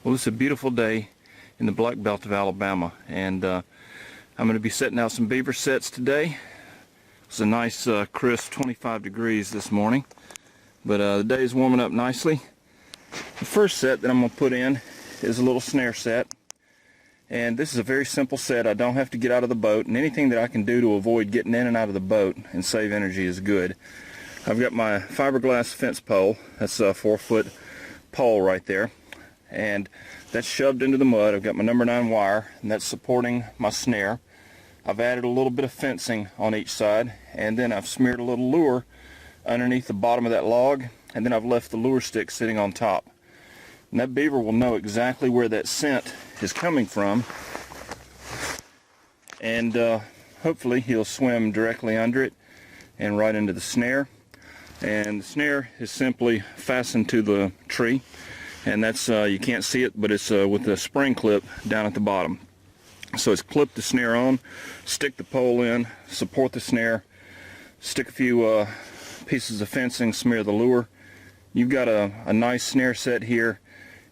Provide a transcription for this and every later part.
Well, it's a beautiful day in the Black Belt of Alabama, and I'm going to be setting out some beaver sets today. It's a nice crisp 25 degrees this morning, but the day is warming up nicely. The first set that I'm going to put in is a little snare set, and this is a very simple set. I don't have to get out of the boat, and anything that I can do to avoid getting in and out of the boat and save energy is good. I've got my fiberglass fence pole. That's a 4-foot pole right there, and that's shoved into the mud. I've got my number 9 wire, and that's supporting my snare. I've added a little bit of fencing on each side, and then I've smeared a little lure underneath the bottom of that log, and then I've left the lure stick sitting on top. And that beaver will know exactly where that scent is coming from, and hopefully he'll swim directly under it and right into the snare. And the snare is simply fastened to the tree, and that's you can't see it, but it's with a spring clip down at the bottom. So it's clip the snare on, stick the pole in, support the snare, stick a few pieces of fencing, smear the lure. You've got a nice snare set here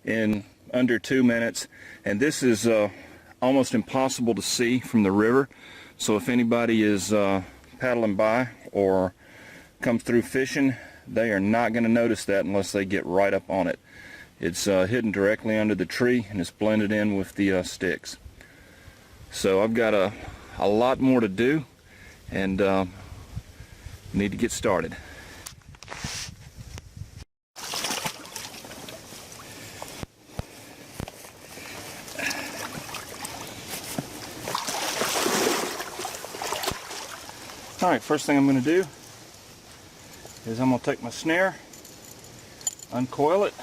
in under 2 minutes, and this is almost impossible to see from the river. So if anybody is paddling by or comes through fishing, they are not going to notice that unless they get right up on it. It's hidden directly under the tree, and it's blended in with the sticks. So I've got a lot more to do, and need to get started. Alright, first thing I'm going to do is I'm going to take my snare, uncoil it,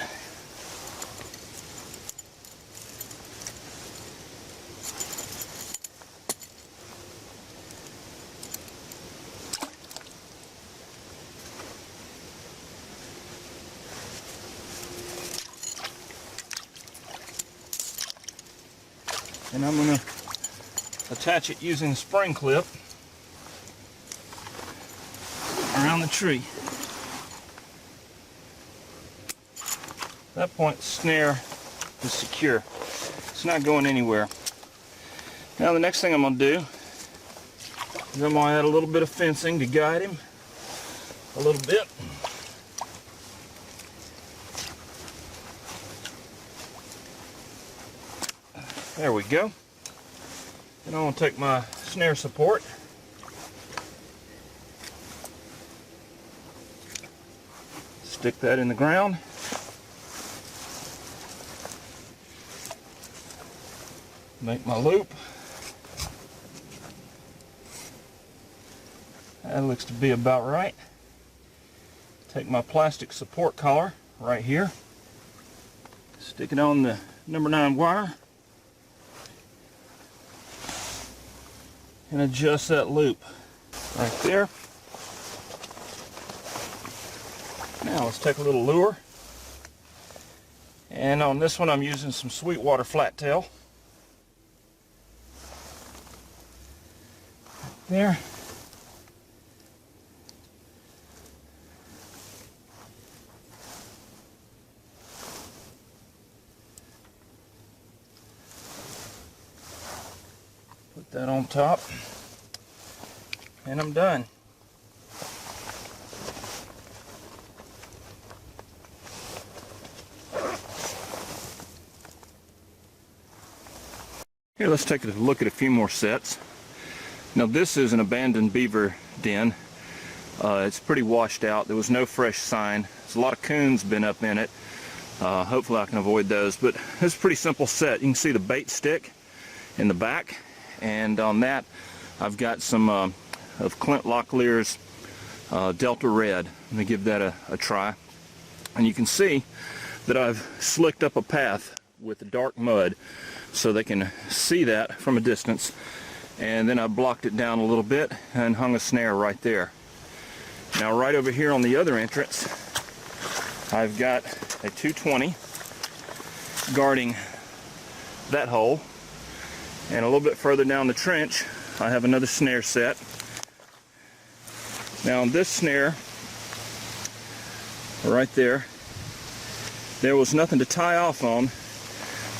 and I'm going to attach it using a spring clip around the tree. At that point, the snare is secure. It's not going anywhere. Now the next thing I'm going to do is I'm going to add a little bit of fencing to guide him a little bit. There we go. And I'm going to take my snare support, stick that in the ground, make my loop. That looks to be about right. Take my plastic support collar right here, stick it on the number 9 wire, and adjust that loop right there. Now let's take a little lure, and on this one I'm using some Sweetwater flattail. Right there. Put that on top, and I'm done. Here, let's take a look at a few more sets. Now this is an abandoned beaver den. It's pretty washed out. There was no fresh sign. There's a lot of coons been up in it. Hopefully I can avoid those, but it's a pretty simple set. You can see the bait stick in the back, and on that I've got some of Clint Locklear's Delta Red. Let me give that a try. And you can see that I've slicked up a path with the dark mud so they can see that from a distance, and then I blocked it down a little bit and hung a snare right there. Now right over here on the other entrance I've got a 220 guarding that hole, and a little bit further down the trench I have another snare set. Now on this snare right there, there was nothing to tie off on,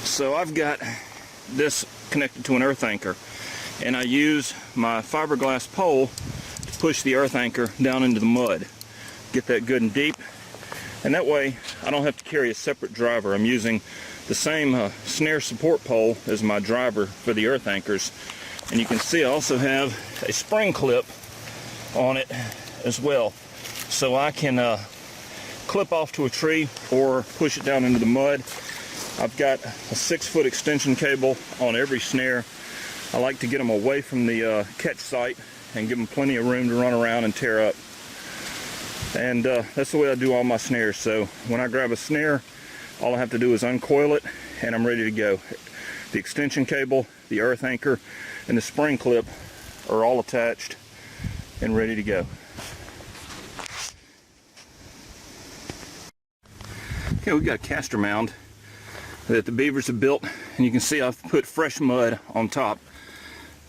So I've got this connected to an earth anchor, and I use my fiberglass pole to push the earth anchor down into the mud, get that good and deep, and that way I don't have to carry a separate driver. I'm using the same snare support pole as my driver for the earth anchors, and you can see I also have a spring clip on it as well, so I can clip off to a tree or push it down into the mud. I've got a 6-foot extension cable on every snare. I like to get them away from the catch site and give them plenty of room to run around and tear up. And that's the way I do all my snares. So when I grab a snare, all I have to do is uncoil it and I'm ready to go. The extension cable, the earth anchor, and the spring clip are all attached and ready to go. Okay, we've got a caster mound that the beavers have built, and you can see I've put fresh mud on top.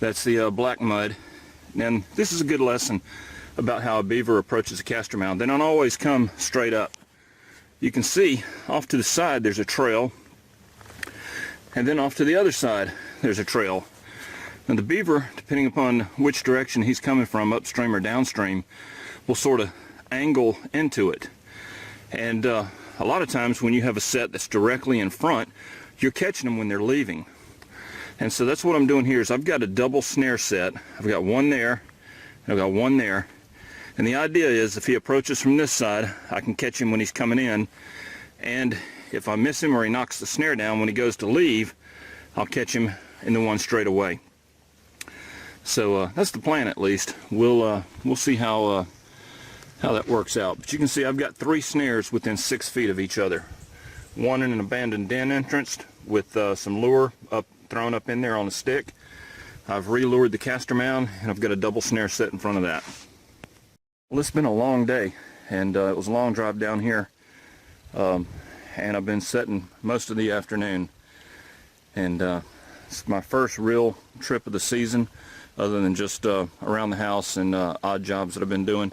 That's the black mud. And this is a good lesson about how a beaver approaches a caster mound. They don't always come straight up. You can see off to the side there's a trail, and then off to the other side there's a trail. And the beaver, depending upon which direction he's coming from, upstream or downstream, will sort of angle into it. And a lot of times when you have a set that's directly in front, you're catching them when they're leaving. And so that's what I'm doing here is I've got a double snare set. I've got one there, and I've got one there. And the idea is if he approaches from this side, I can catch him when he's coming in. And if I miss him or he knocks the snare down when he goes to leave, I'll catch him in the one straight away. So that's the plan, at least. We'll see how that works out. But you can see I've got 3 snares within 6 feet of each other. One in an abandoned den entrance with some lure thrown up in there on a stick. I've relured the caster mound, and I've got a double snare set in front of that. Well, it's been a long day, and it was a long drive down here, and I've been setting most of the afternoon. And it's my first real trip of the season, other than just around the house and odd jobs that I've been doing.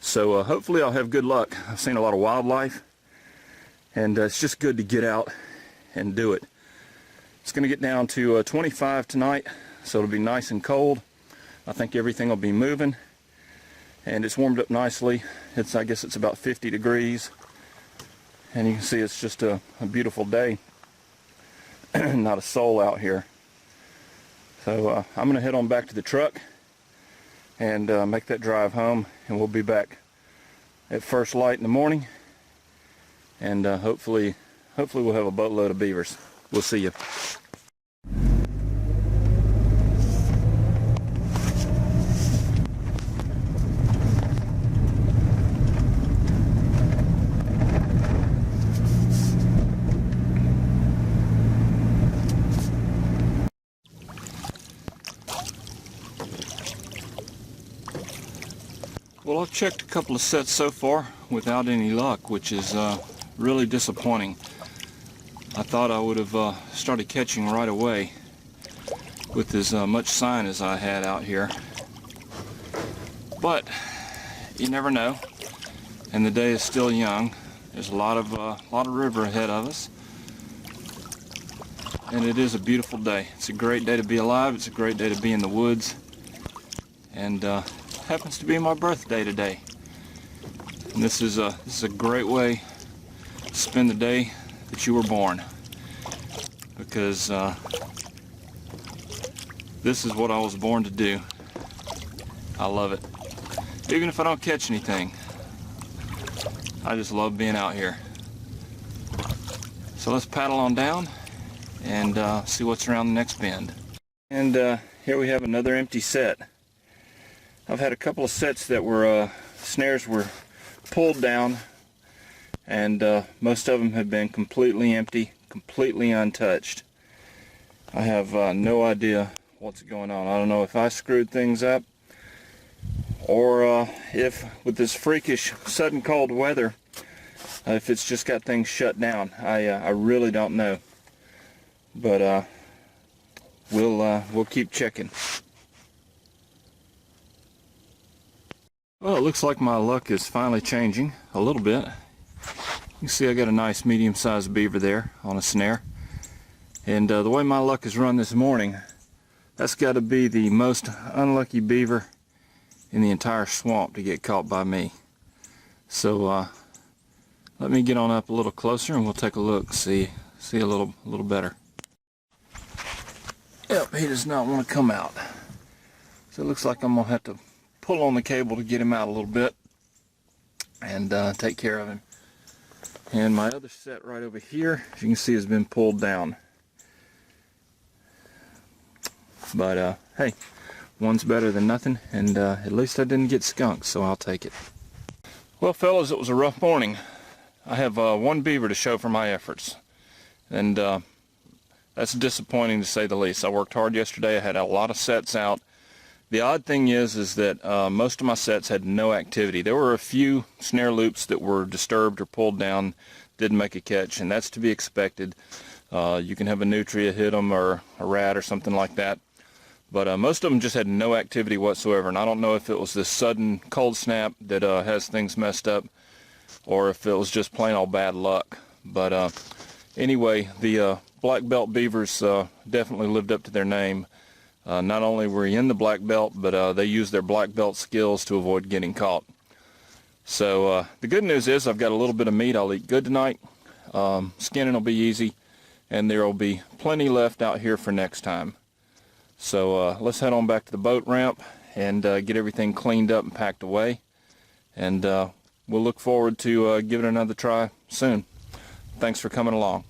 So hopefully I'll have good luck. I've seen a lot of wildlife, and it's just good to get out and do it. It's going to get down to 25 tonight, so it'll be nice and cold. I think everything will be moving, and it's warmed up nicely. I guess it's about 50 degrees, and you can see it's just a beautiful day. Not a soul out here. So I'm going to head on back to the truck and make that drive home, and we'll be back at first light in the morning, and hopefully we'll have a boatload of beavers. We'll see you. Well, I've checked a couple of sets so far without any luck, which is really disappointing. I thought I would have started catching right away with as much sign as I had out here. But you never know, and the day is still young. There's a lot of river ahead of us, and it is a beautiful day. It's a great day to be alive. It's a great day to be in the woods, and happens to be my birthday today. And this is a great way to spend the day that you were born, because this is what I was born to do. I love it. Even if I don't catch anything, I just love being out here. So let's paddle on down and see what's around the next bend. And here we have another empty set. I've had a couple of sets that were snares were pulled down, and most of them have been completely empty, completely untouched. I have no idea what's going on. I don't know if I screwed things up, or if with this freakish sudden cold weather, if it's just got things shut down. I really don't know, but we'll keep checking. Well, it looks like my luck is finally changing a little bit. You can see I got a nice medium-sized beaver there on a snare, And the way my luck has run this morning, that's got to be the most unlucky beaver in the entire swamp to get caught by me. So let me get on up a little closer and we'll take a look, see a little better. Yep, he does not want to come out. So it looks like I'm gonna have to pull on the cable to get him out a little bit and take care of him. And my other set right over here, as you can see, has been pulled down. But hey, one's better than nothing, and at least I didn't get skunked, so I'll take it. Well, fellas, it was a rough morning. I have one beaver to show for my efforts, and that's disappointing to say the least. I worked hard yesterday. I had a lot of sets out. The odd thing is that most of my sets had no activity. There were a few snare loops that were disturbed or pulled down, didn't make a catch, and that's to be expected. You can have a nutria hit them or a rat or something like that. But most of them just had no activity whatsoever, and I don't know if it was this sudden cold snap that has things messed up, or if it was just plain old bad luck. But anyway, the black belt beavers definitely lived up to their name. Not only were we in the black belt, but they used their black belt skills to avoid getting caught. So the good news is I've got a little bit of meat I'll eat good tonight. Skinning will be easy, and there will be plenty left out here for next time. So let's head on back to the boat ramp and get everything cleaned up and packed away. And we'll look forward to giving it another try soon. Thanks for coming along.